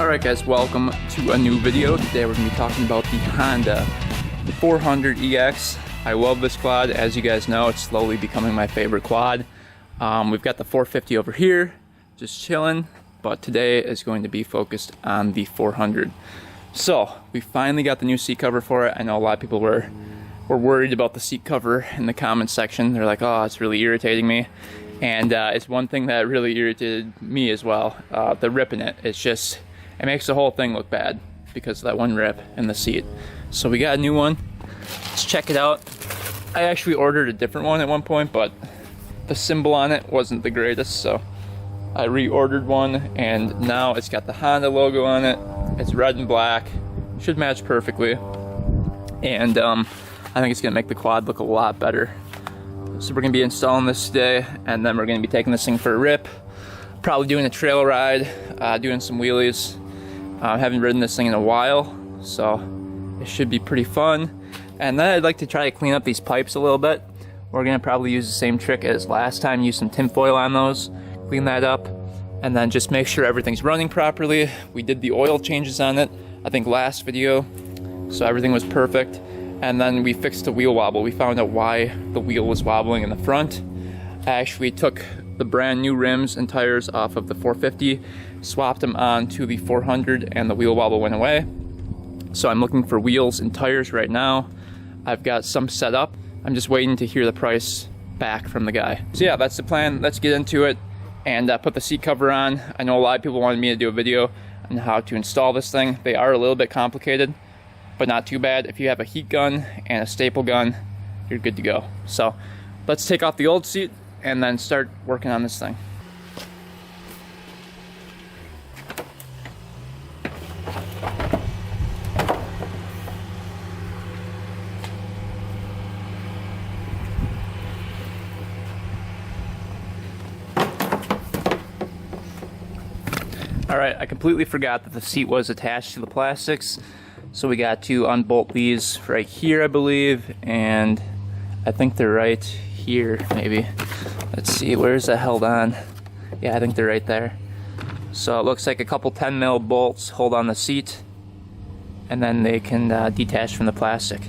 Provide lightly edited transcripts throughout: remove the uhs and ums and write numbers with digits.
Alright guys, welcome to a new video. Today we're going to be talking about the Honda 400EX. I love this quad. As you guys know, it's slowly becoming my favorite quad. We've got the 450 over here, just chilling, but today is going to be focused on the 400. So, we finally got the new seat cover for it. I know a lot of people were worried about the seat cover in the comments section. They're like, oh, it's really irritating me. And it's one thing that really irritated me as well, the rip in it. It makes the whole thing look bad because of that one rip in the seat. So we got a new one. Let's check it out. I actually ordered a different one at one point, but the symbol on it wasn't the greatest, so I reordered one, and now it's got the Honda logo on it. It's red and black. Should match perfectly. And I think it's gonna make the quad look a lot better. So we're gonna be installing this today, and then we're gonna be taking this thing for a rip. Probably doing a trail ride, doing some wheelies. I haven't ridden this thing in a while, so it should be pretty fun. And then I'd like to try to clean up these pipes a little bit. We're gonna probably use the same trick as last time, use some tinfoil on those, clean that up, and then just make sure everything's running properly. We did the oil changes on it, I think last video, so everything was perfect. And then we fixed the wheel wobble. We found out why the wheel was wobbling in the front. I actually took the brand new rims and tires off of the 450, swapped them on to the 400, and the wheel wobble went away. So I'm looking for wheels and tires right now. I've got some set up. I'm just waiting to hear the price back from the guy. So yeah, that's the plan. Let's get into it and put the seat cover on. I know a lot of people wanted me to do a video on how to install this thing. They are a little bit complicated, but not too bad. If you have a heat gun and a staple gun, you're good to go. So let's take off the old seat and then start working on this thing. Alright, I completely forgot that the seat was attached to the plastics. So we got to unbolt these right here, I believe, and I think they're right here, maybe. Let's see, where's that held on? Yeah, I think they're right there. So it looks like a couple 10 mil bolts hold on the seat, and then they can detach from the plastic.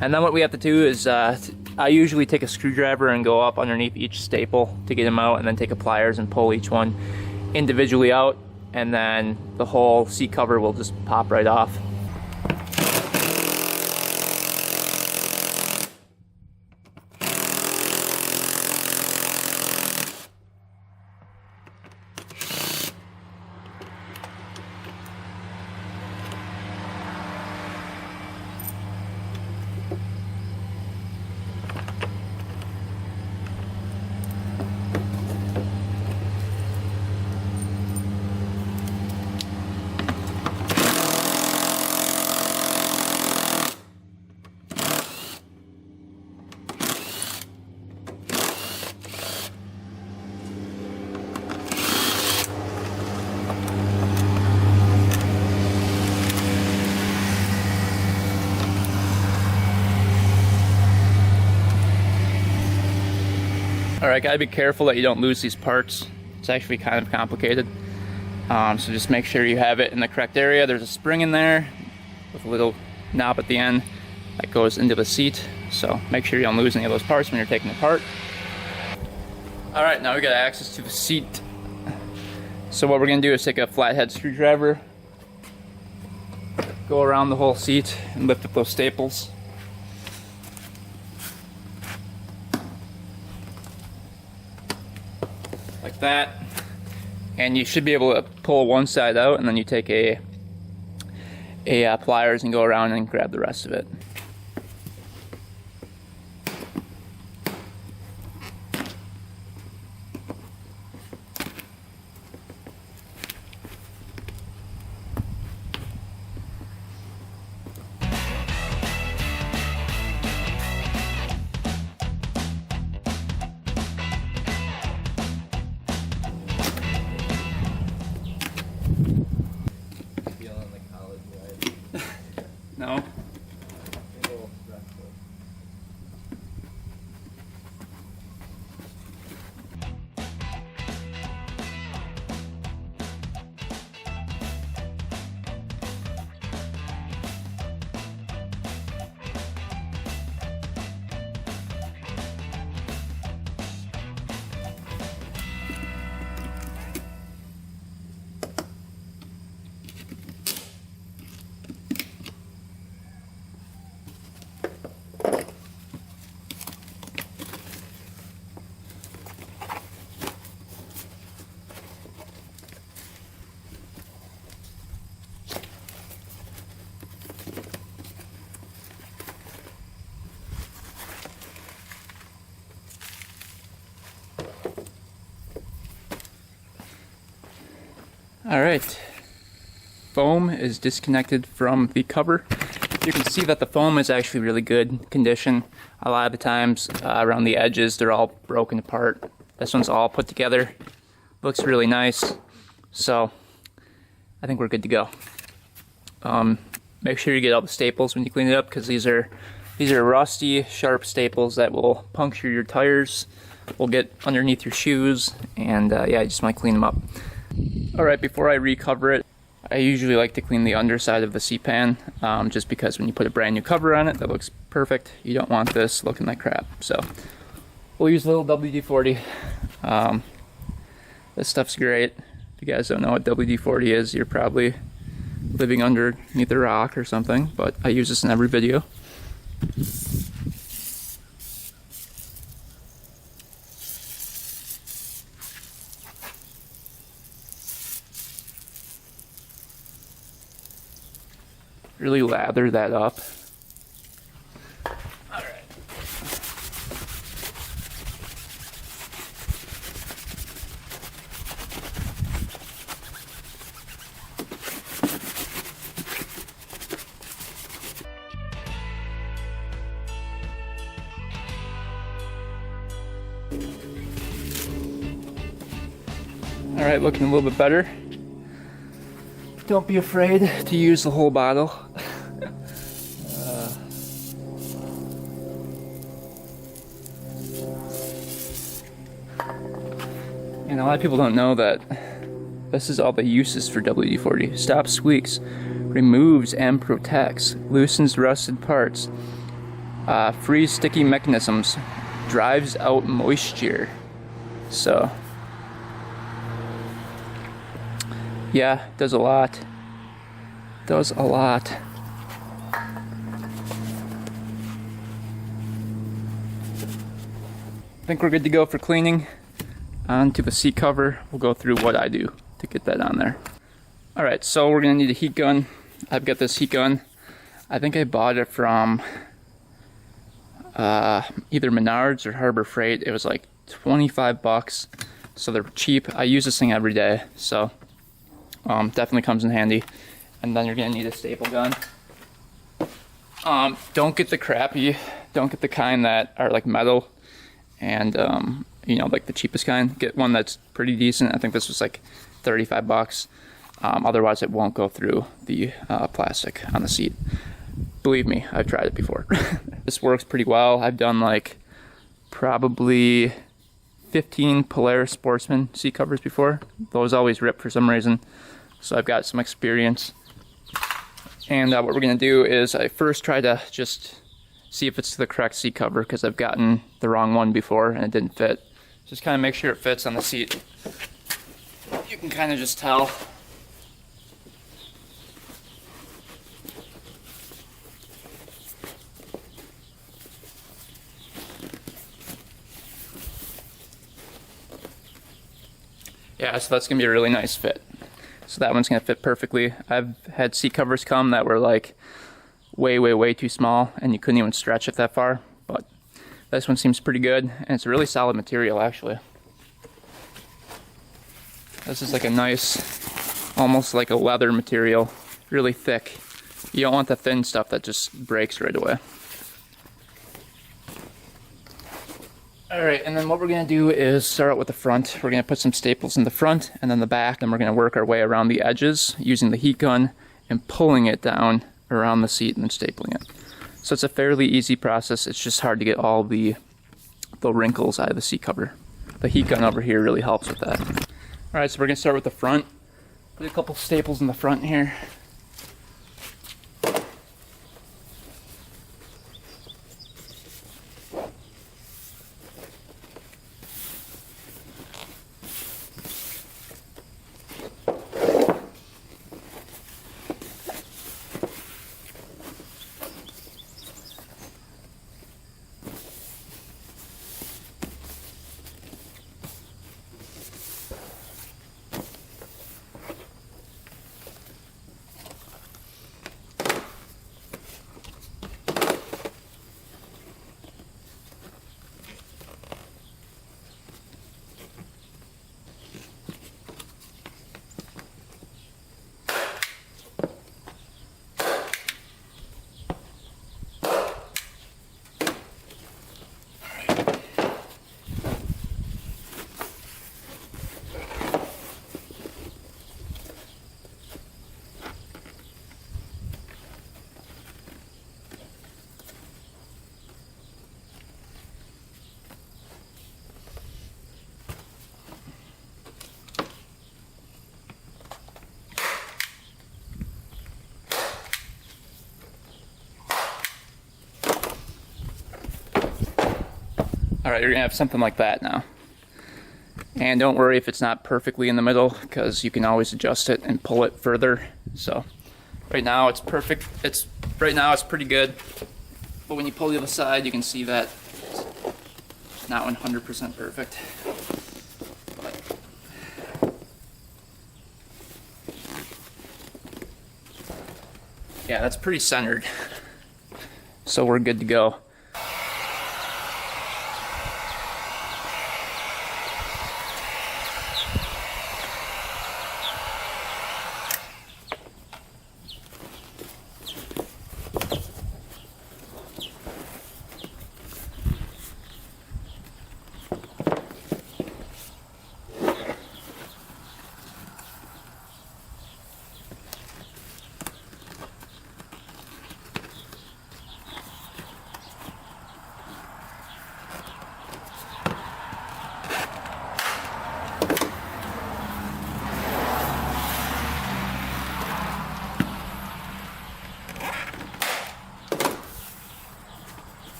And then what we have to do is, I usually take a screwdriver and go up underneath each staple to get them out, and then take a pliers and pull each one individually out, and then the whole seat cover will just pop right off. Alright, gotta be careful that you don't lose these parts. It's actually kind of complicated. So just make sure you have it in the correct area. There's a spring in there with a little knob at the end that goes into the seat. So make sure you don't lose any of those parts when you're taking it apart. Alright, now we got access to the seat. So what we're gonna do is take a flathead screwdriver, go around the whole seat and lift up those staples. Like that, and you should be able to pull one side out, and then you take a pliers and go around and grab the rest of it. No? All right, foam is disconnected from the cover. You can see that the foam is actually really good condition. A lot of the times around the edges, they're all broken apart. This one's all put together. Looks really nice. So I think we're good to go. Make sure you get all the staples when you clean it up, because these are rusty, sharp staples that will puncture your tires, will get underneath your shoes, and yeah, you just want to clean them up. All right, before I recover it, I usually like to clean the underside of the seat pan, just because when you put a brand new cover on it, that looks perfect. You don't want this looking like crap. So we'll use a little WD-40. This stuff's great. If you guys don't know what WD-40 is, you're probably living underneath a rock or something, but I use this in every video. Really lather that up. All right. All right, looking a little bit better. Don't be afraid to use the whole bottle. And a lot of people don't know that this is all the uses for WD-40. Stops squeaks, removes and protects, loosens rusted parts, frees sticky mechanisms, drives out moisture. So yeah, does a lot. Does a lot. I think we're good to go for cleaning. Onto the seat cover, we'll go through what I do to get that on there. Alright, so we're gonna need a heat gun. I've got this heat gun. I think I bought it from either Menards or Harbor Freight. It was like 25 bucks, so they're cheap. I use this thing every day, so definitely comes in handy. And then you're gonna need a staple gun. Don't get the crappy, don't get the kind that are like metal and you know, like the cheapest kind. Get one that's pretty decent. I think this was like 35 bucks. Otherwise it won't go through the plastic on the seat. Believe me, I've tried it before. This works pretty well. I've done like probably 15 Polaris Sportsman seat covers before. Those always rip for some reason. So I've got some experience. And what we're gonna do is I first try to just see if it's the correct seat cover, because I've gotten the wrong one before and it didn't fit. Just kind of make sure it fits on the seat. You can kind of just tell. Yeah, so that's gonna be a really nice fit. So that one's gonna fit perfectly. I've had seat covers come that were like way too small and you couldn't even stretch it that far, but this one seems pretty good, and it's a really solid material actually. This is like a nice, almost like a leather material, really thick. You don't want the thin stuff that just breaks right away. Alright, and then what we're going to do is start out with the front. We're going to put some staples in the front and then the back, and we're going to work our way around the edges using the heat gun and pulling it down around the seat and then stapling it. So it's a fairly easy process. It's just hard to get all the wrinkles out of the seat cover. The heat gun over here really helps with that. Alright, so we're going to start with the front. Put a couple staples in the front here. Alright, you're gonna have something like that now. And don't worry if it's not perfectly in the middle, because you can always adjust it and pull it further. So right now it's perfect. Right now it's pretty good. But when you pull the other side, you can see that it's not 100% perfect. But yeah, that's pretty centered. So we're good to go.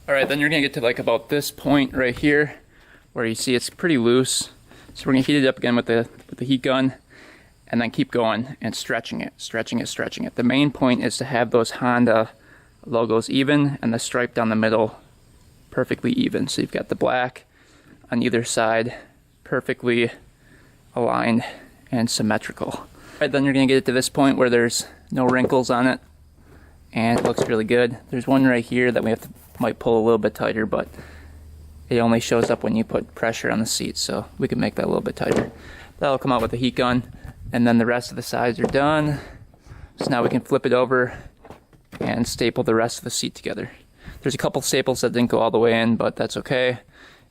Alright, then you're gonna get to like about this point right here where you see it's pretty loose. So we're gonna heat it up again with the heat gun and then keep going and stretching it. The main point is to have those Honda logos even and the stripe down the middle perfectly even. So you've got the black on either side perfectly aligned and symmetrical. Alright, then you're gonna get it to this point where there's no wrinkles on it and it looks really good. There's one right here that we might pull a little bit tighter, but it only shows up when you put pressure on the seat, so we can make that a little bit tighter. That'll come out with the heat gun, and then the rest of the sides are done. So now we can flip it over and staple the rest of the seat together. There's a couple staples that didn't go all the way in, but that's okay.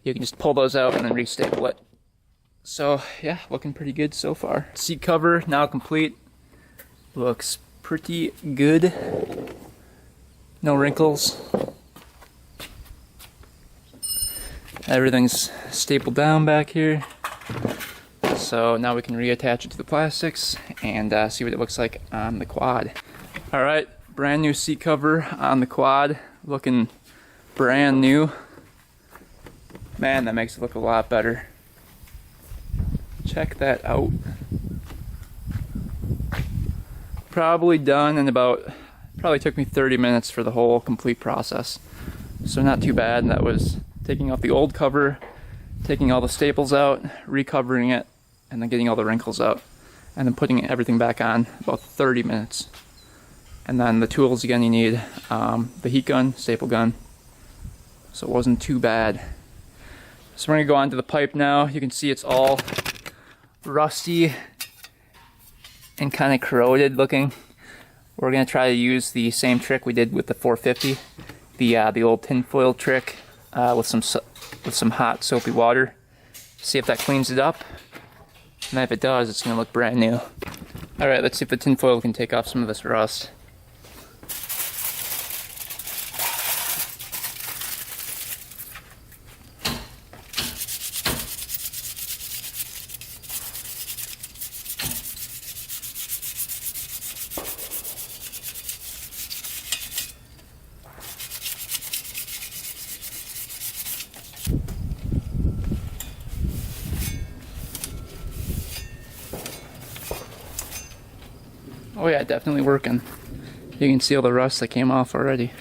You can just pull those out and then restaple it. So yeah, looking pretty good so far. Seat cover now complete. Looks pretty good. No wrinkles. Everything's stapled down back here. So now we can reattach it to the plastics and see what it looks like on the quad. Alright, brand new seat cover on the quad. Looking brand new. Man, that makes it look a lot better. Check that out. Probably done in probably took me 30 minutes for the whole complete process. So not too bad. And that was taking off the old cover, taking all the staples out, recovering it, and then getting all the wrinkles out, and then putting everything back on, about 30 minutes. And then the tools again you need, the heat gun, staple gun, so it wasn't too bad. So we're gonna go on to the pipe now. You can see it's all rusty and kind of corroded looking. We're gonna try to use the same trick we did with the 450, the old tinfoil trick. With some hot soapy water, see if that cleans it up, and if it does, it's gonna look brand new. Alright, let's see if the tinfoil can take off some of this rust. Oh yeah, definitely working. You can see all the rust that came off already.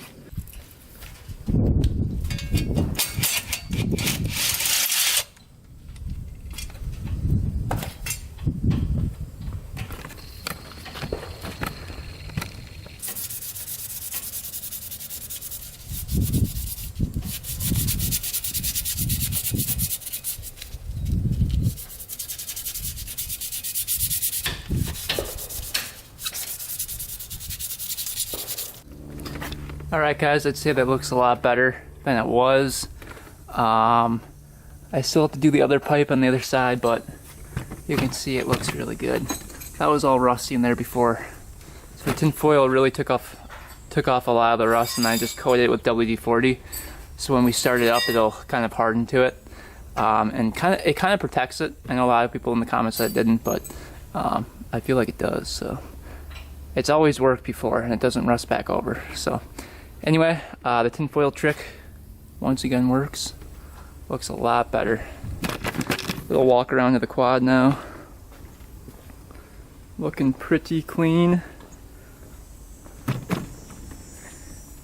Alright guys, I'd say that looks a lot better than it was. I still have to do the other pipe on the other side, but you can see it looks really good. That was all rusty in there before. So the tin foil really took off a lot of the rust, and I just coated it with WD-40. So when we start it up, it'll kind of harden to it. And it kind of protects it. I know a lot of people in the comments that didn't, but I feel like it does. So it's always worked before, and it doesn't rust back over. So anyway, the tinfoil trick once again works. Looks a lot better. Little walk around to the quad now. Looking pretty clean.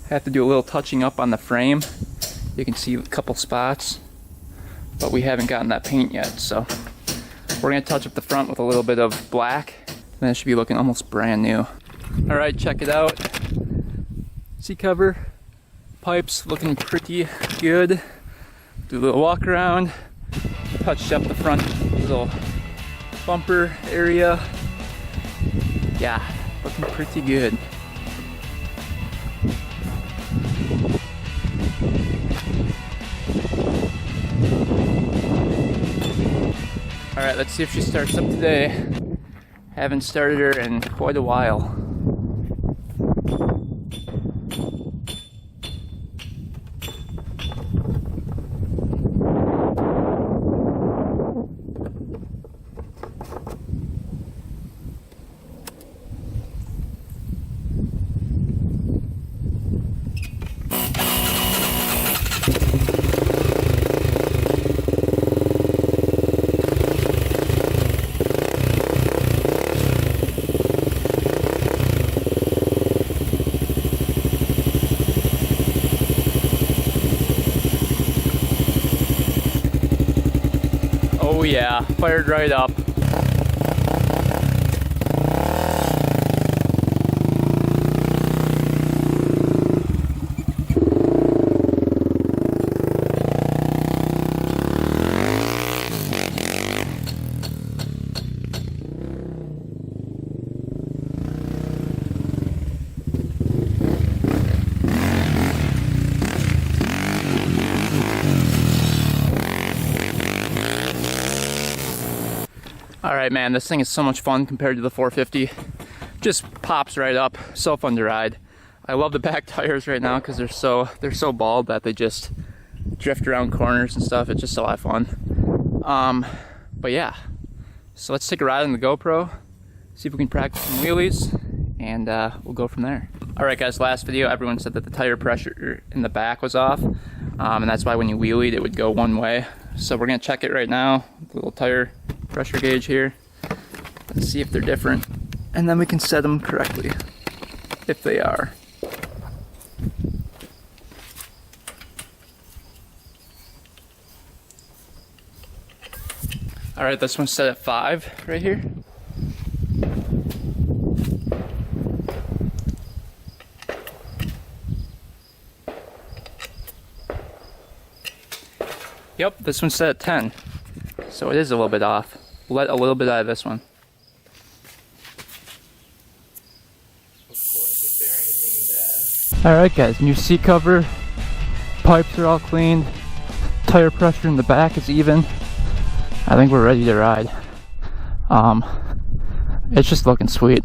Have to do a little touching up on the frame. You can see a couple spots, but we haven't gotten that paint yet, so we're gonna touch up the front with a little bit of black, and it should be looking almost brand new. All right, check it out. Seat cover, pipes looking pretty good. Do a little walk around, touched up the front little bumper area. Yeah, looking pretty good. Alright, let's see if she starts up today. Haven't started her in quite a while. Oh yeah, fired right up. Alright man, this thing is so much fun compared to the 450. Just pops right up, so fun to ride. I love the back tires right now because they're so bald that they just drift around corners and stuff. It's just a lot of fun. But yeah, so let's take a ride on the GoPro, see if we can practice some wheelies, and we'll go from there. Alright guys, last video everyone said that the tire pressure in the back was off, and that's why when you wheelied it would go one way. So we're gonna check it right now, the little tire pressure gauge here. Let's see if they're different, and then we can set them correctly if they are. Alright, this one's set at 5 right here. Yep, this one's set at 10. So it is a little bit off. We'll let a little bit out of this one. Alright guys, new seat cover. Pipes are all cleaned. Tire pressure in the back is even. I think we're ready to ride. It's just looking sweet.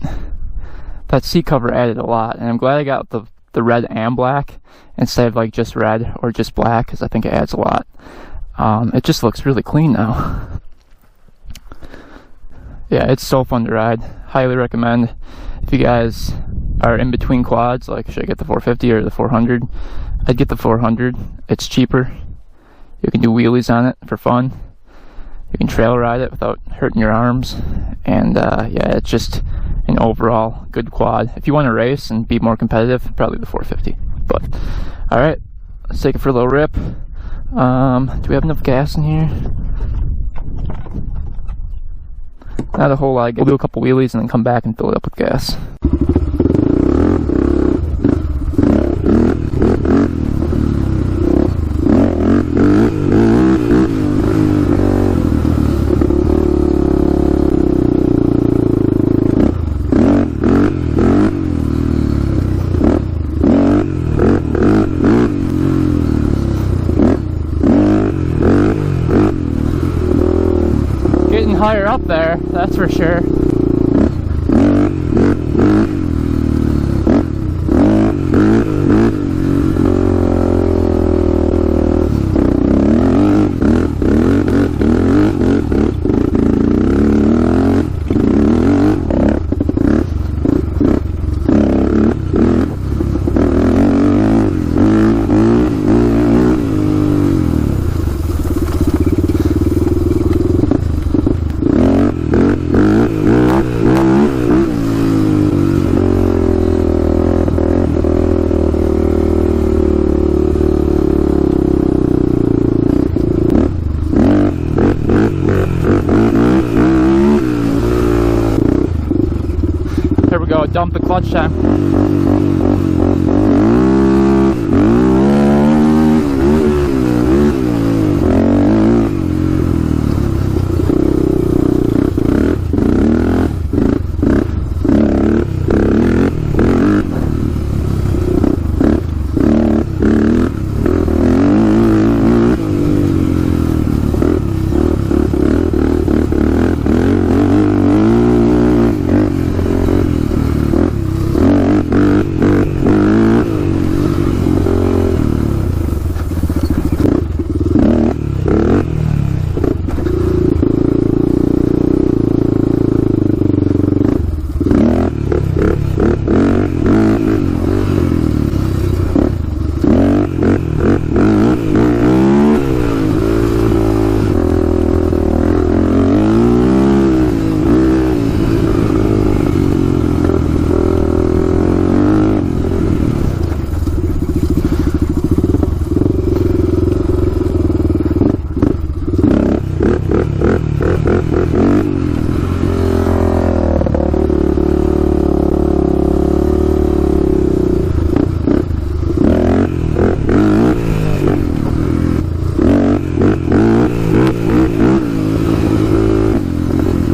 That seat cover added a lot, and I'm glad I got the red and black instead of like just red or just black, because I think it adds a lot. It just looks really clean now. Yeah, it's so fun to ride. Highly recommend. If you guys are in between quads, like should I get the 450 or the 400, I'd get the 400. It's cheaper. You can do wheelies on it for fun. You can trail ride it without hurting your arms, and yeah, it's just an overall good quad. If you want to race and be more competitive, probably the 450. But alright, let's take it for a little rip. Do we have enough gas in here? Not a whole lot. We'll do a couple wheelies and then come back and fill it up with gas. higher up there, that's for sure. Here we go, dump the clutch time.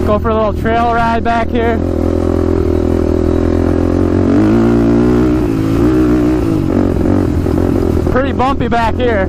Go for a little trail ride back here. Pretty bumpy back here.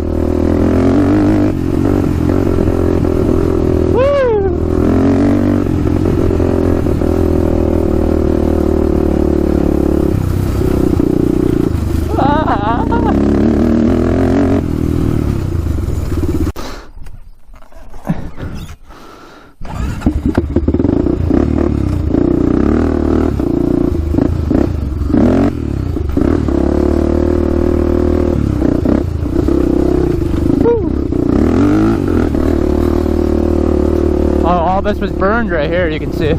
All this was burned right here, you can see.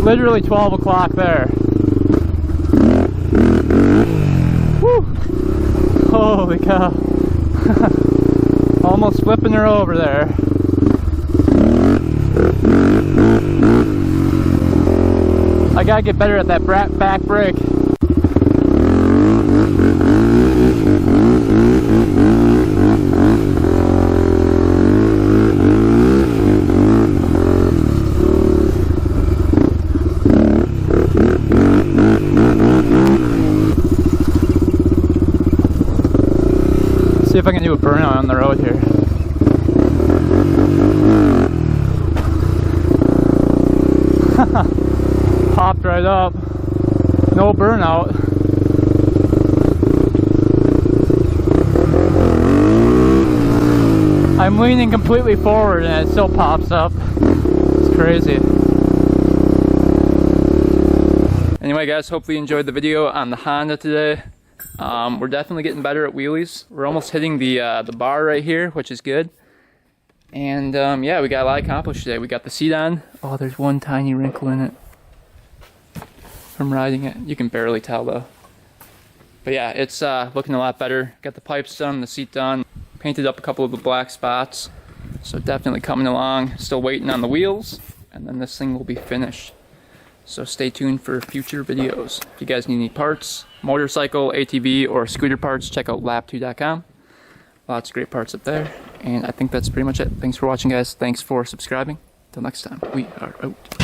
Literally 12 o'clock there. Woo. Holy cow. Almost flipping her over there. I gotta get better at that back brake. See if I can do a burnout on the road here. Popped right up. No burnout. I'm leaning completely forward and it still pops up. It's crazy. Anyway guys, hopefully you enjoyed the video on the Honda today. We're definitely getting better at wheelies. We're almost hitting the bar right here, which is good. And yeah, we got a lot accomplished today. We got the seat on. Oh, there's one tiny wrinkle in it from riding it. You can barely tell though. But yeah, it's looking a lot better. Got the pipes done, the seat done, painted up a couple of the black spots. So definitely coming along. Still waiting on the wheels, and then this thing will be finished. So stay tuned for future videos. If you guys need any parts, motorcycle, ATV, or scooter parts, check out lab2.com. Lots of great parts up there. And I think that's pretty much it. Thanks for watching, guys. Thanks for subscribing. Till next time, we are out.